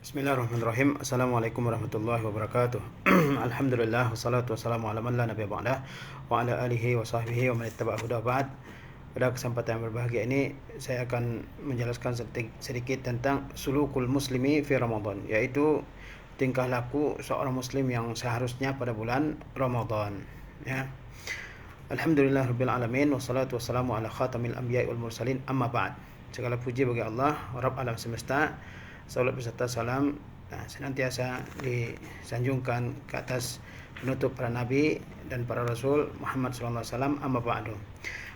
Bismillahirrahmanirrahim. Assalamualaikum warahmatullahi wabarakatuh. Alhamdulillah wassalatu wassalamu ala man la nabiyya ba'dah wa ala alihi wa sahbihi wa man ittaba'a huda ba'd. Pada kesempatan yang berbahagia ini saya akan menjelaskan sedikit tentang sulukul muslimi fi Ramadan, yaitu tingkah laku seorang muslim yang seharusnya pada bulan Ramadan, ya. Alhamdulillah rabbil alamin wassalatu wassalamu ala khatamil anbiya'i wal mursalin, amma ba'd. Segala puji bagi Allah Rabb alam semesta. Salam beserta salam senantiasa disanjungkan ke atas penutup para nabi dan para rasul Muhammad sallallahu alaihi wasallam, amma ba'du.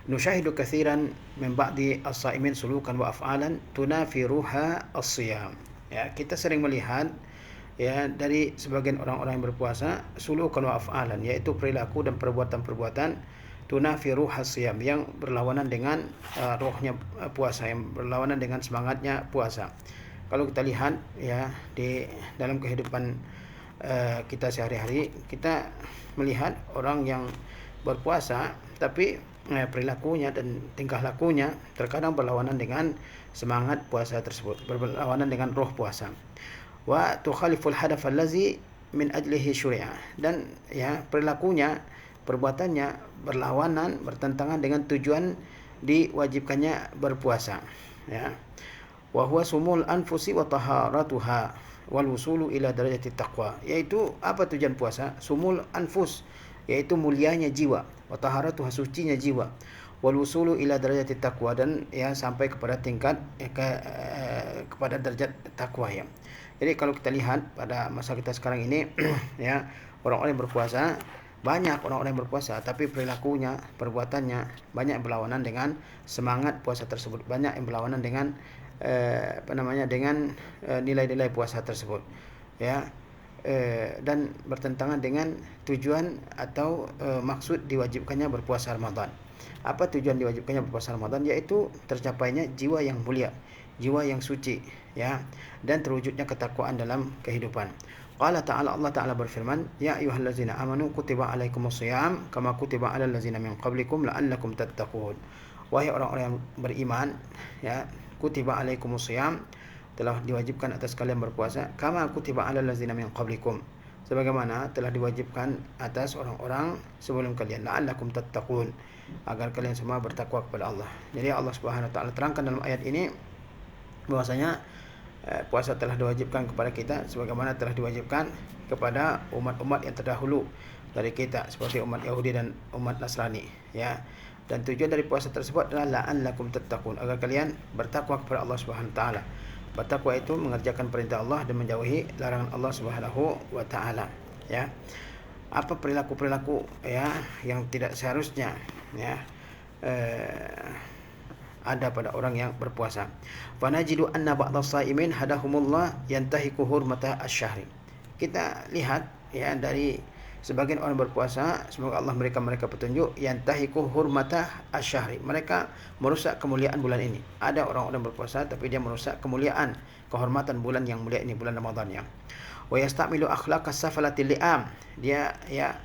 Nushahidu katsiran min ba'di as-saimin sulukan wa af'alan tunafiruha as-siyam. Ya, kita sering melihat ya dari sebagian orang-orang yang berpuasa sulukan wa af'alan, yaitu perilaku dan perbuatan-perbuatan tunafiruha as-siyam yang berlawanan dengan rohnya puasa, yang berlawanan dengan semangatnya puasa. Kalau kita lihat ya di dalam kehidupan kita sehari-hari, kita melihat orang yang berpuasa tapi perilakunya dan tingkah lakunya terkadang berlawanan dengan semangat puasa tersebut, berlawanan dengan roh puasa. Wa tukhaliful hadaf allazi min ajlihi syuri'a, dan ya perilakunya, perbuatannya berlawanan, bertentangan dengan tujuan diwajibkannya berpuasa, ya. Wa huwa sumul anfusi wa taharatuha wal wusulu ila darajati taqwa, yaitu apa tujuan puasa? Sumul anfus, yaitu mulianya jiwa, wa taharatuha, sucinya jiwa, wal wusulu ila darajati taqwa, dan ya sampai kepada tingkat kepada derajat takwa, ya. Jadi kalau kita lihat pada masa kita sekarang ini ya, orang-orang yang berpuasa, banyak orang-orang yang berpuasa tapi perilakunya, perbuatannya banyak berlawanan dengan semangat puasa tersebut, banyak yang berlawanan dengan dengan nilai-nilai puasa tersebut, ya, dan bertentangan dengan tujuan atau maksud diwajibkannya berpuasa Ramadan. Apa tujuan diwajibkannya berpuasa Ramadan? Yaitu tercapainya jiwa yang mulia, jiwa yang suci, ya, dan terwujudnya ketakwaan dalam kehidupan. Qala ta'ala, Allah Ta'ala berfirman, ya ayyuhallazina amanu kutiba alaikumusiyam kama kutiba alal ladzina min qablikum la'allakum tattaqun. Wahai orang-orang yang beriman, ya, kutiba alaikumusiyam, telah diwajibkan atas kalian berpuasa, kama kutiba alal ladzina min qablikum, sebagaimana telah diwajibkan atas orang-orang sebelum kalian, la'allakum tattaqun, agar kalian semua bertakwa kepada Allah. Jadi Allah Subhanahu wa taala terangkan dalam ayat ini bahwasanya puasa telah diwajibkan kepada kita sebagaimana telah diwajibkan kepada umat-umat yang terdahulu dari kita, seperti umat Yahudi dan umat Nasrani, ya. Dan tujuan dari puasa tersebut adalah la'allakum tattaqun, agar kalian bertakwa kepada Allah Subhanahu wa taala. Bertakwa itu mengerjakan perintah Allah dan menjauhi larangan Allah Subhanahu wa taala, ya. Apa perilaku-perilaku ya yang tidak seharusnya ya ada pada orang yang berpuasa. Fanajidu anna ba'dhas shaimin hadahumullah yantahiku hurmata asy-syahri. Kita lihat ya dari sebagian orang berpuasa, semoga Allah memberikan mereka petunjuk, yantahiku hurmata asy-syahri, mereka merusak kemuliaan bulan ini. Ada orang-orang berpuasa tapi dia merusak kemuliaan, kehormatan bulan yang mulia ini, bulan Ramadan, ya. Wa yastamilu akhlaqas safalatil li'am, dia ya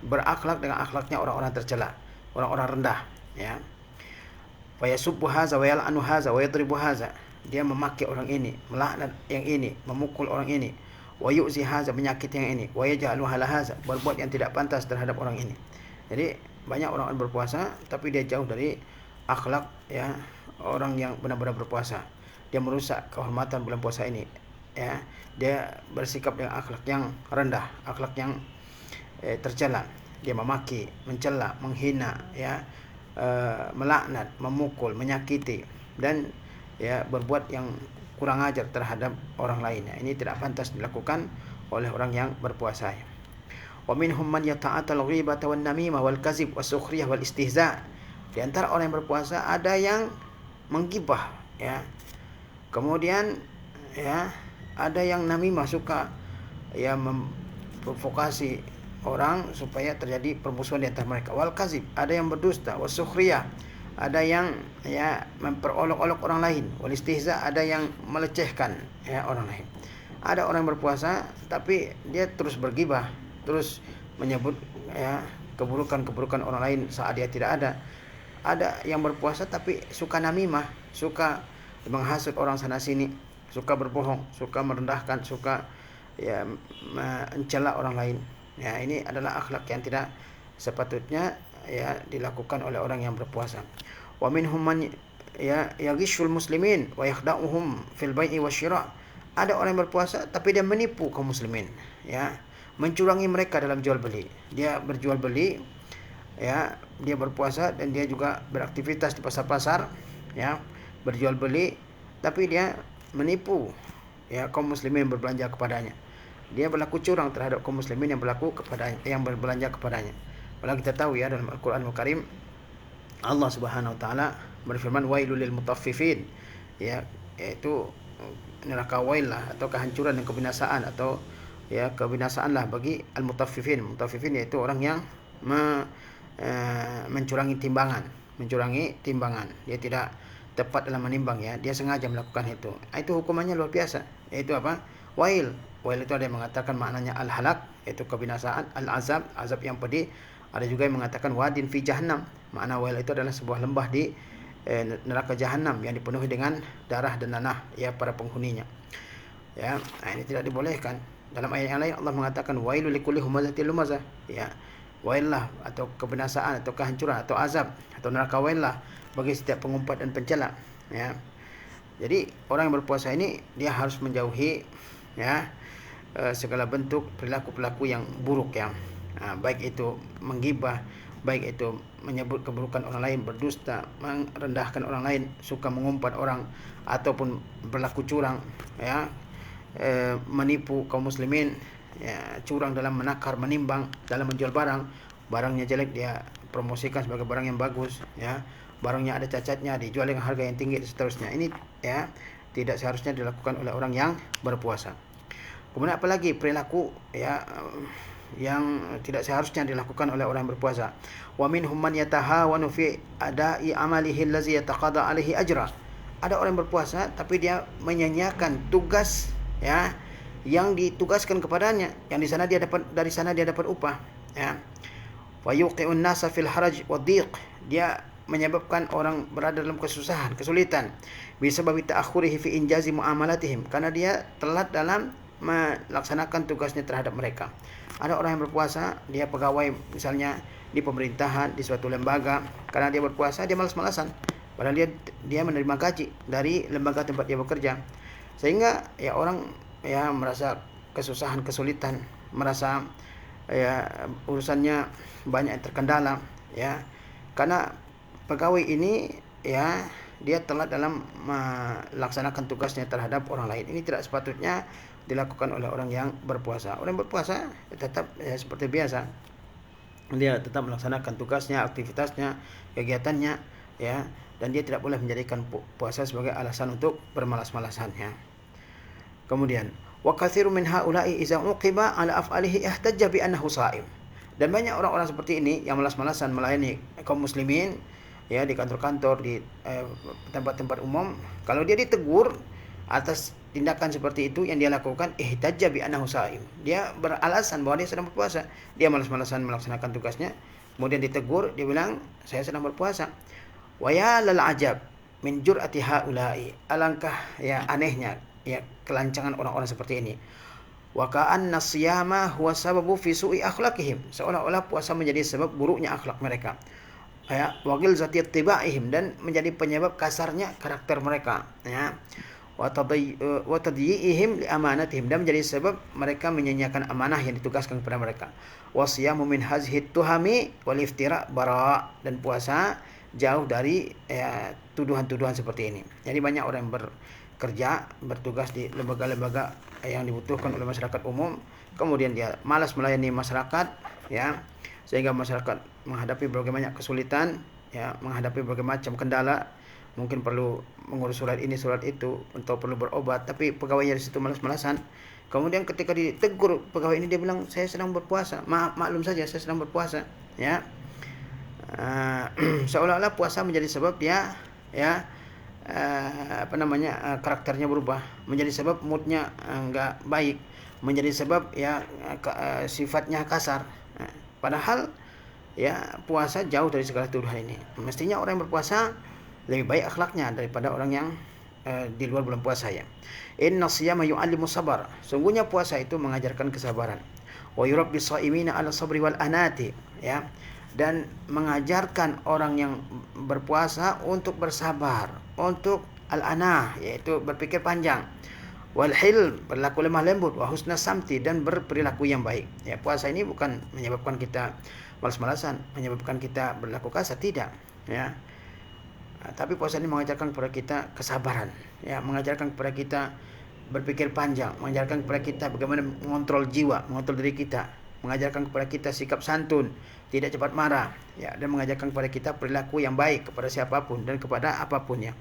berakhlak dengan akhlaknya orang-orang tercela, orang-orang rendah, ya. Wa yasubbu hadza wa yal'anu hadza wa yadribu hadza, dia memaki orang ini, melaknat yang ini, memukul orang ini. Wa yu'zi hadza, menyakiti yang ini. Wa yaj'alu hala hadza, berbuat yang tidak pantas terhadap orang ini. Jadi banyak orang berpuasa tapi dia jauh dari akhlak ya orang yang benar-benar berpuasa. Dia merusak kehormatan bulan puasa ini, ya. Dia bersikap dengan akhlak yang rendah, akhlak yang tercela. Dia memaki, mencela, menghina, ya, melaknat, memukul, menyakiti, dan ya berbuat yang kurang ajar terhadap orang lainnya. Ini tidak pantas dilakukan oleh orang yang berpuasa. Wa minhum man yata'atal ghibata wan namimah wal kazib was sukhriyah wal istihza. Di antara orang yang berpuasa ada yang menggibah, ya. Kemudian ya ada yang namimah, suka ya memprovokasi orang supaya terjadi permusuhan di antara mereka. Wal kazib, ada yang berdusta. Was sukhriyah, ada yang ya memperolok-olok orang lain. Wal istihza, ada yang melecehkan ya orang lain. Ada orang yang berpuasa tapi dia terus bergibah, terus menyebut ya keburukan-keburukan orang lain saat dia tidak ada. Ada yang berpuasa tapi suka namimah, suka menghasut orang sana sini, suka berbohong, suka merendahkan, suka ya mencela orang lain. Ya, ini adalah akhlak yang tidak sepatutnya ya dilakukan oleh orang yang berpuasa. Wa minhum man ya yaghishul muslimin wa yakhda'uhum fil bai'i wasyira'. Ada orang yang berpuasa tapi dia menipu kaum muslimin, ya, mencurangi mereka dalam jual beli. Dia berjual beli, ya, dia berpuasa dan dia juga beraktivitas di pasar-pasar, ya, berjual beli, tapi dia menipu ya kaum muslimin yang berbelanja kepadanya. Dia berlaku curang terhadap kaum muslimin yang berlaku kepada yang berbelanja kepadanya. Padahal kita tahu ya dalam Al-Qur'anul Karim Allah Subhanahu wa taala berfirman wailul lil mutaffifin, ya, yaitu neraka wail lah, atau kehancuran dan kebinasaan, atau ya kebinasaan lah bagi al-mutaffifin. Mutaffifin yaitu orang yang mencurangi timbangan. Dia tidak tepat dalam menimbang, ya, dia sengaja melakukan itu. Itu hukumannya luar biasa, yaitu apa? Wail itu ada yang mengatakan maknanya al-halak, yaitu kebinasaan, al-azab, azab yang pedih. Ada juga yang mengatakan wadin fi jahannam. Makna wail itu adalah sebuah lembah di neraka jahanam yang dipenuhi dengan darah dan nanah ya para penghuninya. Ya, ini tidak dibolehkan. Dalam ayat yang lain Allah mengatakan wailul likulli humazatil lumazah, ya. Wail lah, atau kebinasaan, atau kehancuran, atau azab, atau neraka wail lah bagi setiap pengumpat dan pencela, ya. Jadi orang yang berpuasa ini dia harus menjauhi, ya, segala bentuk perilaku-perilaku yang buruk, ya. Baik itu menggibah, baik itu menyebut keburukan orang lain, berdusta, merendahkan orang lain, suka mengumpat orang, ataupun berlaku curang, ya, menipu kaum muslimin, ya, curang dalam menakar, menimbang, dalam menjual barangnya jelek dia promosikan sebagai barang yang bagus, ya, barangnya ada cacatnya dijual dengan harga yang tinggi dan seterusnya. Ini ya tidak seharusnya dilakukan oleh orang yang berpuasa. Kemudian apalagi perilaku ya yang tidak seharusnya dilakukan oleh orang yang berpuasa. Wa minhum man yatahawanu fi ada'i amalihi allazi yataqada alaihi ajra. Ada orang yang berpuasa tapi dia menyanyiakan tugas, ya, yang ditugaskan kepadanya, yang dari sana dia dapat upah, ya. Wa yuqi'un nasa fil haraj wa dhiq. Dia menyebabkan orang berada dalam kesulitan. Bisa babi ta'akhurihi fi injazi muamalatihim, karena dia telat dalam melaksanakan tugasnya terhadap mereka. Ada orang yang berpuasa, dia pegawai misalnya di pemerintahan, di suatu lembaga, karena dia berpuasa dia malas-malasan, padahal dia menerima gaji dari lembaga tempat dia bekerja. Sehingga ya orang ya merasa kesulitan, merasa ya urusannya banyak yang terkendala, ya, karena pegawai ini ya dia telat dalam melaksanakan tugasnya terhadap orang lain. Ini tidak sepatutnya dilakukan oleh orang yang berpuasa. Orang yang berpuasa tetap ya, seperti biasa, dia tetap melaksanakan tugasnya, aktivitasnya, kegiatannya, ya, dan dia tidak boleh menjadikan puasa sebagai alasan untuk bermalas-malasannya. Kemudian wa katsirun min haula'i idza uqiba ala af'alihi ihtajja bi annahu sha'im. Dan banyak orang-orang seperti ini yang malas-malasan melayani kaum muslimin, ya, di kantor-kantor, di tempat-tempat umum. Kalau dia ditegur atas tindakan seperti itu yang dia lakukan, ihtajja bi annahu sha'im, dia beralasan bahwa dia sedang berpuasa. Dia malas-malasan melaksanakan tugasnya, kemudian ditegur, dia bilang saya sedang berpuasa. Wa ya lal ajab min jur'ati haula'i. Alangkah ya anehnya ya kelancangan orang-orang seperti ini. Wa ka'anna siyama huwa sababu fi su'i akhlaqihim. Seolah-olah puasa menjadi sebab buruknya akhlak mereka. Ya, wa ghilzati ittiba'ihim, dan menjadi penyebab kasarnya karakter mereka, ya. Wa tadyi'ihim li amanatihim, dan menjadi sebab mereka menyanyiakan amanah yang ditugaskan kepada mereka. Wa siyamu min hazhi tuhami wal iftira bara, dan puasa jauh dari ya, tuduhan-tuduhan seperti ini. Jadi banyak orang yang bekerja, bertugas di lembaga-lembaga yang dibutuhkan oleh masyarakat umum, kemudian dia malas melayani masyarakat, ya, sehingga masyarakat menghadapi berbagai banyak kesulitan, ya, menghadapi berbagai macam kendala, mungkin perlu mengurus surat ini surat itu, atau perlu berobat, tapi pegawainya di situ malas-malasan. Kemudian ketika ditegur pegawai ini, dia bilang saya sedang berpuasa, maklum saja saya sedang berpuasa, ya. Seolah-olah puasa menjadi sebab dia ya karakternya berubah, menjadi sebab moodnya enggak baik, menjadi sebab ya sifatnya kasar. Padahal ya puasa jauh dari segala tuduhan ini. Mestinya orang yang berpuasa lebih baik akhlaknya daripada orang yang di luar bulan puasa ya. Inna siyama yu'allimu sabar. Sungguhnya puasa itu mengajarkan kesabaran. Wa yurabbi shaimina 'ala sabri wal anati, ya. Dan mengajarkan orang yang berpuasa untuk bersabar, untuk al-anah, yaitu berpikir panjang. Wal hil, berlaku lemah lembut, wa husna samti, dan berperilaku yang baik. Ya, puasa ini bukan menyebabkan kita malas-malasan, menyebabkan kita berlaku kasar, tidak, ya. Tapi puasa ini mengajarkan kepada kita kesabaran, ya, mengajarkan kepada kita berpikir panjang, mengajarkan kepada kita bagaimana mengontrol jiwa, mengontrol diri kita, mengajarkan kepada kita sikap santun, tidak cepat marah, ya, dan mengajarkan kepada kita perilaku yang baik kepada siapapun dan kepada apapun, ya.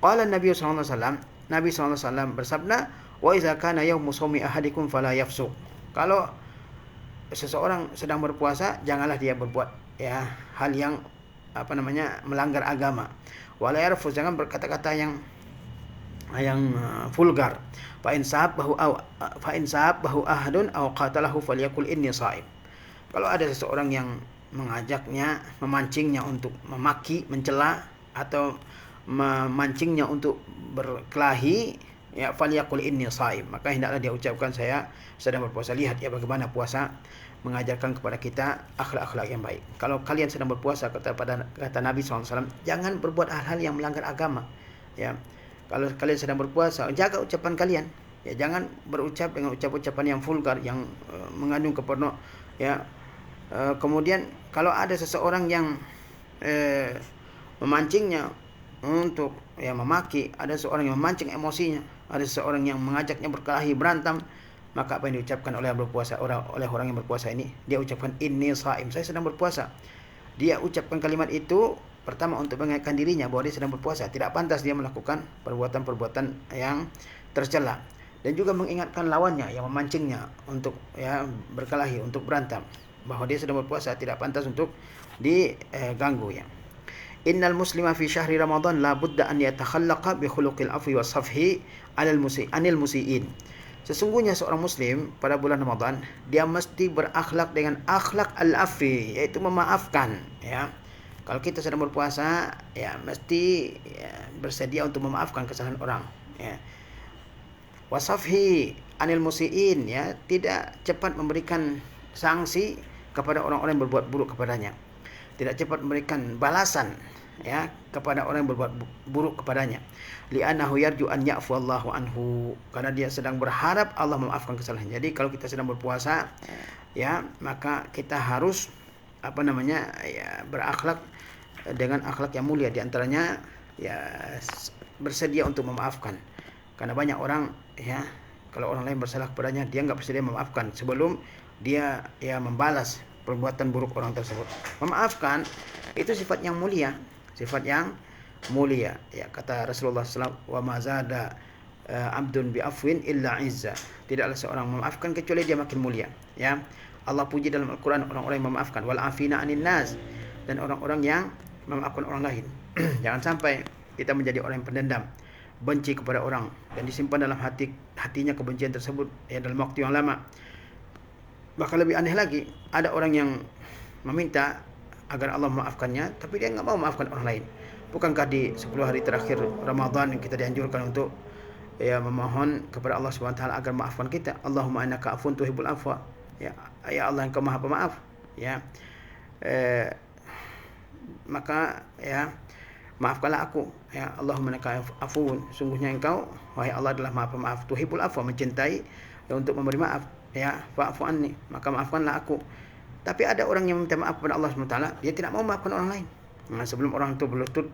Qala Nabi sallallahu alaihi wasallam, Nabi sallallahu alaihi wasallam bersabda, "Wa idza kana yaumu shaumi ahadikum fala yafsuq." Kalau seseorang sedang berpuasa, janganlah dia berbuat, ya, hal yang melanggar agama. Wala yarfuz, jangan berkata-kata yang vulgar. Fa in sahabbahu ahadun aw qatalahu falyakul inni shaim. Kalau ada seseorang yang mengajaknya, memancingnya untuk memaki, mencela, atau memancingnya untuk berkelahi, ya, falyakul inni shaim, maka hendaklah dia ucapkan saya sedang berpuasa. Lihat ya bagaimana puasa mengajarkan kepada kita akhlak-akhlak yang baik. Kalau kalian sedang berpuasa, kata Nabi SAW, jangan berbuat hal-hal yang melanggar agama, ya. Kalau kalian sedang berpuasa, jaga ucapan kalian, ya, jangan berucap dengan ucapan yang vulgar, yang mengandung keporno, ya. Kemudian kalau ada seseorang yang memancingnya untuk, ya, memaki, ada seorang yang memancing emosinya, ada seseorang yang mengajaknya berkelahi, berantem, maka apa yang diucapkan oleh orang yang berpuasa ini, dia ucapkan inni shaim, saya sedang berpuasa. Dia ucapkan kalimat itu pertama untuk mengingatkan dirinya bahwa dia sedang berpuasa, tidak pantas dia melakukan perbuatan-perbuatan yang tercela, dan juga mengingatkan lawannya yang memancingnya untuk, ya, berkelahi, untuk berantem, bahwa dia sedang berpuasa, tidak pantas untuk diganggu, ya. Innal muslima fi syahri Ramadan la budda an yatakhallaqa bi khuluqil afwi was safhi anil musiiin. Sesungguhnya seorang muslim pada bulan Ramadan, dia mesti berakhlak dengan akhlak al-afwi, yaitu memaafkan, ya. Kalau kita sedang berpuasa, ya, mesti, ya, bersedia untuk memaafkan kesalahan orang, ya. Wasafhi anil musiiin, ya, tidak cepat memberikan sanksi kepada orang-orang yang berbuat buruk kepadanya, tidak cepat memberikan balasan, ya, kepada orang yang berbuat buruk kepadanya. Li'annahu yarju an ya'fu Allahu anhu, karena dia sedang berharap Allah memaafkan kesalahannya. Jadi kalau kita sedang berpuasa, ya, maka kita harus ya, berakhlak dengan akhlak yang mulia, di antaranya, ya, bersedia untuk memaafkan. Karena banyak orang, ya, kalau orang lain bersalah kepadanya, dia enggak bersedia memaafkan sebelum dia, ya, membalas perbuatan buruk orang tersebut. Memaafkan itu sifat yang mulia, ya. Kata Rasulullah SAW, wa mazada abdun bi afwin illa izza, tidaklah seorang memaafkan kecuali dia makin mulia, ya. Allah puji dalam Al-Quran orang-orang yang memaafkan, wal afina anin nas, dan orang-orang yang memaafkan orang lain. Jangan sampai kita menjadi orang yang pendendam, benci kepada orang, dan disimpan dalam hatinya kebencian tersebut, ya, dalam waktu yang lama. Bahkan lebih aneh lagi, ada orang yang meminta agar Allah memaafkannya, tapi dia enggak mau memaafkan orang lain. Bukankah di 10 hari terakhir Ramadan kita dianjurkan untuk, ya, memohon kepada Allah Subhanahu wa taala agar maafkan kita? Allahumma innaka afuwun tuhibbul afwa, ya, ya Allah, Engkau Maha Pemaaf, ya. Maka, ya, maafkanlah aku, ya. Allahumma innaka afuwun, sungguhnya Engkau, wahai Allah, adalah Maha Pemaaf, tuhibbul afwa, mencintai, ya, untuk memberi maaf, ya, fa'fu anni, maka maafkanlah aku. Tapi ada orang yang minta maaf kepada Allah Subhanahu wa taala, dia tidak mau memaafkan orang lain. Nah, sebelum orang itu berlutut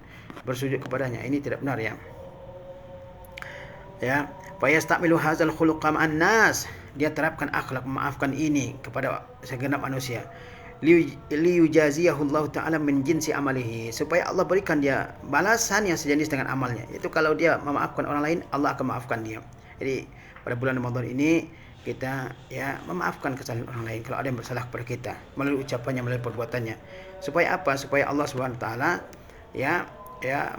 bersujud kepadanya, ini tidak benar, ya. Ya, fa yastamilu hadzal khuluqa ma'an nas, dia terapkan akhlak memaafkan ini kepada segenap manusia. Liyujaziyahu Allah taala min jinsi amalihi, supaya Allah berikan dia balasan yang sejenis dengan amalnya. Itu kalau dia memaafkan orang lain, Allah akan maafkan dia. Jadi pada bulan Ramadan ini kita, ya, memaafkan kesalahan orang lain kalau ada yang bersalah kepada kita, melalui ucapannya, melalui perbuatannya. Supaya apa? Supaya Allah Subhanahu wa taala, ya,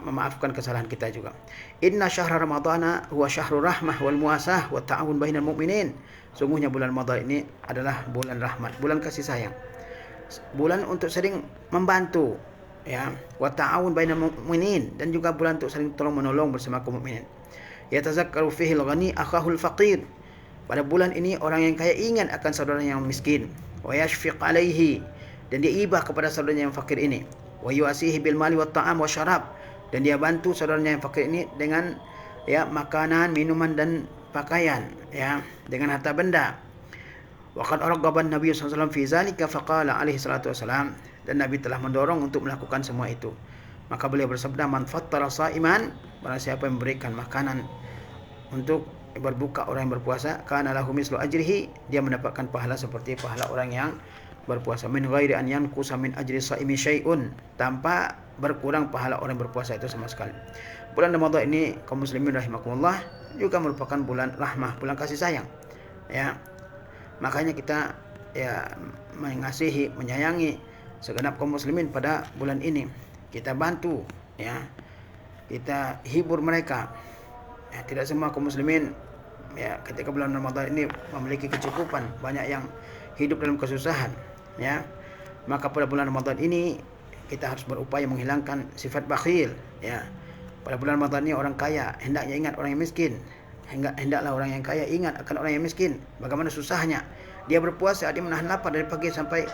memaafkan kesalahan kita juga. Inna syahra ramadhana huwa syahrur rahmah wal muasah wa ta'awun bainal mu'minin. Sungguhnya bulan Ramadan ini adalah bulan rahmat, bulan kasih sayang, bulan untuk sering membantu, ya, wa ta'awun bainal mu'minin, dan juga bulan untuk saling tolong menolong bersama kaum mukminin. yatazakkaru fihi al-ghani akhahu al-faqir. Pada bulan ini orang yang kaya ingat akan saudaranya yang miskin. Wa yashfiq alaihi, dan dia ibah kepada saudaranya yang fakir ini. Wa yuasihi bil mali wat ta'am wa syarab, dan dia bantu saudaranya yang fakir ini dengan makanan, minuman dan pakaian, dengan harta benda. Wa qad arghaba an-nabiy sallallahu alaihi wasallam fi zalika faqala alaihi salatu wasalam, dan Nabi telah mendorong untuk melakukan semua itu. Maka beliau bersabda, man fattara sa'iman, barang siapa yang memberikan makanan untuk berbuka orang yang berpuasa, kana lahu mislu ajrihi, dia mendapatkan pahala seperti pahala orang yang berpuasa, min ghairi an yanqusa min ajri sa'imi syai'un, tanpa berkurang pahala orang yang berpuasa itu sama sekali. Bulan Ramadan ini kaum muslimin rahimakumullah juga merupakan bulan rahmah, bulan kasih sayang. Makanya kita mengasihi, menyayangi segenap kaum muslimin pada bulan ini. Kita bantu, kita hibur mereka. Tidak semua kaum muslimin ketika bulan Ramadan ini memiliki kecukupan, banyak yang hidup dalam kesusahan, Maka pada bulan Ramadan ini kita harus berupaya menghilangkan sifat bakhil, Pada bulan Ramadan ini orang kaya hendaknya ingat orang yang miskin. Hendaklah orang yang kaya ingat akan orang yang miskin. Bagaimana susahnya dia berpuasa, dia menahan lapar dari pagi sampai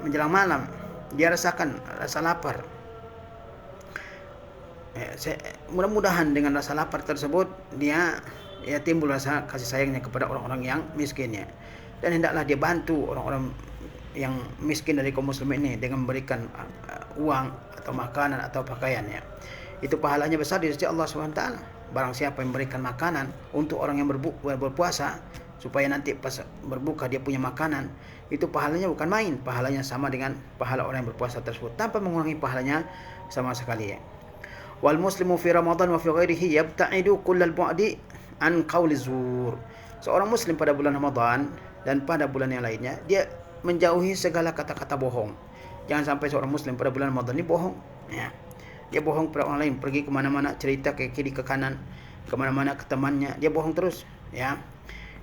menjelang malam. Dia rasakan rasa lapar. Mudah-mudahan dengan rasa lapar tersebut dia timbul rasa kasih sayangnya kepada orang-orang yang miskinnya. Dan hendaklah dia bantu orang-orang yang miskin dari kaum muslimin ini dengan memberikan uang atau makanan atau pakaiannya. Itu pahalanya besar di sisi Allah SWT. Barang siapa yang memberikan makanan untuk orang yang berpuasa, supaya nanti pas berbuka dia punya makanan, itu pahalanya bukan main. Pahalanya sama dengan pahala orang yang berpuasa tersebut, tanpa mengurangi pahalanya sama sekali. Wal muslimu fi Ramadan wa fi ghairihi yabta'idu kullal bu'di an qawli zur. Seorang muslim pada bulan Ramadan dan pada bulan yang lainnya, dia menjauhi segala kata-kata bohong. Jangan sampai seorang muslim pada bulan Ramadan ini bohong. Dia bohong kepada orang lain, pergi kemana-mana cerita ke kiri ke kanan, kemana-mana ke temannya, dia bohong terus.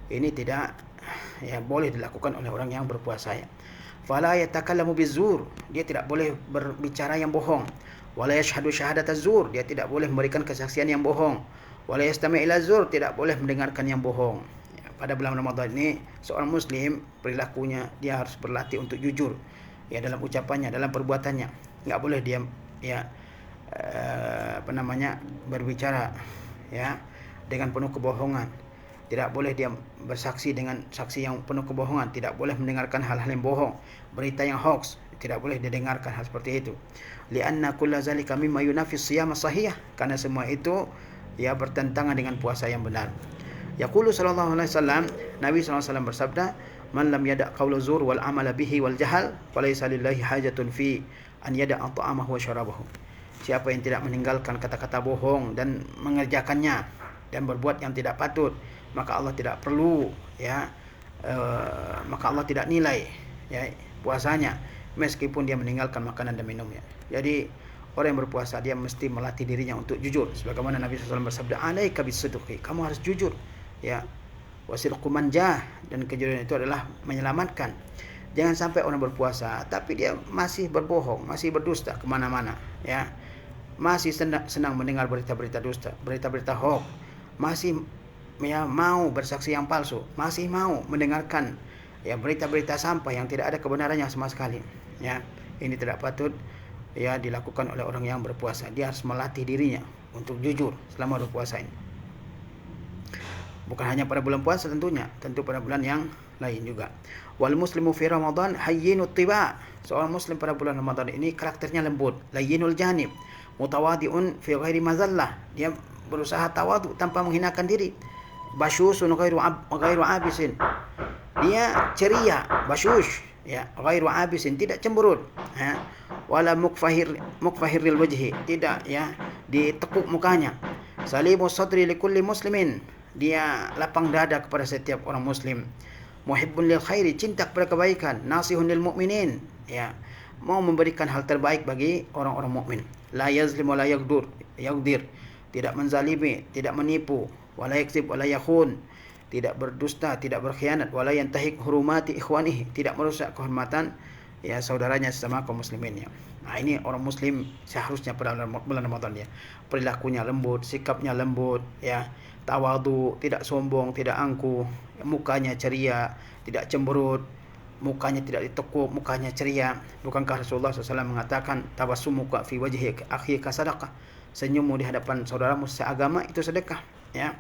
Ini tidak boleh dilakukan oleh orang yang berpuasa. Fala yatakallamu bizur, dia tidak boleh berbicara yang bohong. Wala yashhadu syahadataz zur, dia tidak boleh memberikan kesaksian yang bohong. Wala yastami' ila zur, tidak boleh mendengarkan yang bohong. Pada bulan Ramadan ini seorang muslim perilakunya dia harus berlatih untuk jujur, dalam ucapannya, dalam perbuatannya. Enggak boleh dia berbicara dengan penuh kebohongan. Tidak boleh dia bersaksi dengan saksi yang penuh kebohongan. Tidak boleh mendengarkan hal-hal yang bohong, berita yang hoax, tidak boleh didengarkan hal seperti itu. Lianna kulla zalika mimma yunafis siyam sahih, karena semua itu bertentangan dengan puasa yang benar. Yaqulu sallallahu alaihi wasallam, Nabi sallallahu alaihi wasallam bersabda, man lam yada' qaula zur wal amala bihi wal jahal falaysa lillahi hajatun fi an yada'a ta'amahu wa syarabahu. Siapa yang tidak meninggalkan kata-kata bohong dan mengerjakannya dan berbuat yang tidak patut, maka Allah tidak perlu maka Allah tidak nilai puasanya meskipun dia meninggalkan makanan dan minumnya. Jadi orang yang berpuasa dia mesti melatih dirinya untuk jujur, sebagaimana Nabi SAW bersabda, alaika bisidqi, kamu harus jujur, wasidqu manjah, dan kejujuran itu adalah menyelamatkan. Jangan sampai orang berpuasa tapi dia masih berbohong, masih berdusta kemana-mana, masih senang mendengar berita-berita dusta, berita-berita hoax, masih mau bersaksi yang palsu, masih mau mendengarkan berita-berita sampah yang tidak ada kebenarannya sama sekali. Ini tidak patut dilakukan oleh orang yang berpuasa. Dia harus melatih dirinya untuk jujur selama berpuasa ini. Bukan hanya pada bulan puasa tentunya, tentu pada bulan yang lain juga. Wal muslimu fi Ramadan hayyinut tiba. Seorang muslim pada bulan Ramadan ini karakternya lembut, layyinul janib, mutawadi'un fi ghairi mazallah. Dia berusaha tawadu tanpa menghinakan diri. Basyusun ghairu abisin. Dia ceria, basyush, ghairu abisin, tidak cemberut. Wala mukfahiril wajhi, tidak ditekuk mukanya. Salimus sadri likulli muslimin, dia lapang dada kepada setiap orang muslim. Muhibbun lil khairi, cinta kepada kebaikan. Nasihun lil mu'minin, mau memberikan hal terbaik bagi orang-orang mukmin. La yazlim wa la yaghdir, tidak menzalimi, tidak menipu. Wala yakzib wala yakhun, tidak berdusta, tidak berkhianat. Wala yantahik hurumati ikhwanihi, tidak merusak kehormatan ya saudaranya sesama kaum muslimin ya. Nah, ini orang muslim seharusnya pada bulan Ramadan ya. Perilakunya lembut, sikapnya lembut ya, tawadhu, tidak sombong, tidak angkuh, mukanya ceria, tidak cemberut, mukanya tidak ditekuk, mukanya ceria. Bukankah Rasulullah SAW mengatakan tabassumuka fi wajhi akhika sadaqah? Senyummu di hadapan saudaramu seagama itu sedekah ya.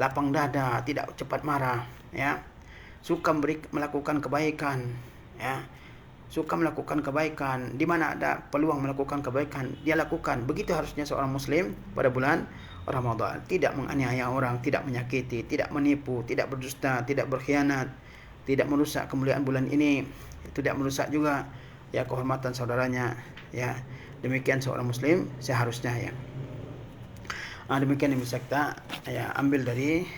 Lapang dada, tidak cepat marah ya. Suka melakukan kebaikan ya. Suka melakukan kebaikan, di mana ada peluang melakukan kebaikan dia lakukan. Begitu harusnya seorang muslim pada bulan Ramadan. Tidak menganiaya orang, tidak menyakiti, tidak menipu, tidak berdusta, tidak berkhianat, tidak merusak kemuliaan bulan ini, tidak merusak juga ya kehormatan saudaranya ya. Demikian seorang muslim seharusnya ya. Demikian yang bisa kita ya ambil dari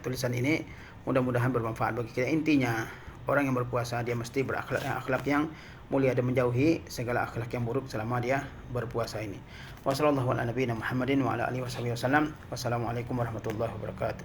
tulisan ini. Mudah-mudahan bermanfaat bagi kita. Intinya orang yang berpuasa dia mesti berakhlak yang mulia dan menjauhi segala akhlak yang buruk selama dia berpuasa ini. Wassallallahu ala nabiyina Muhammadin wa ala alihi wasallam. Wassalamualaikum warahmatullahi wabarakatuh.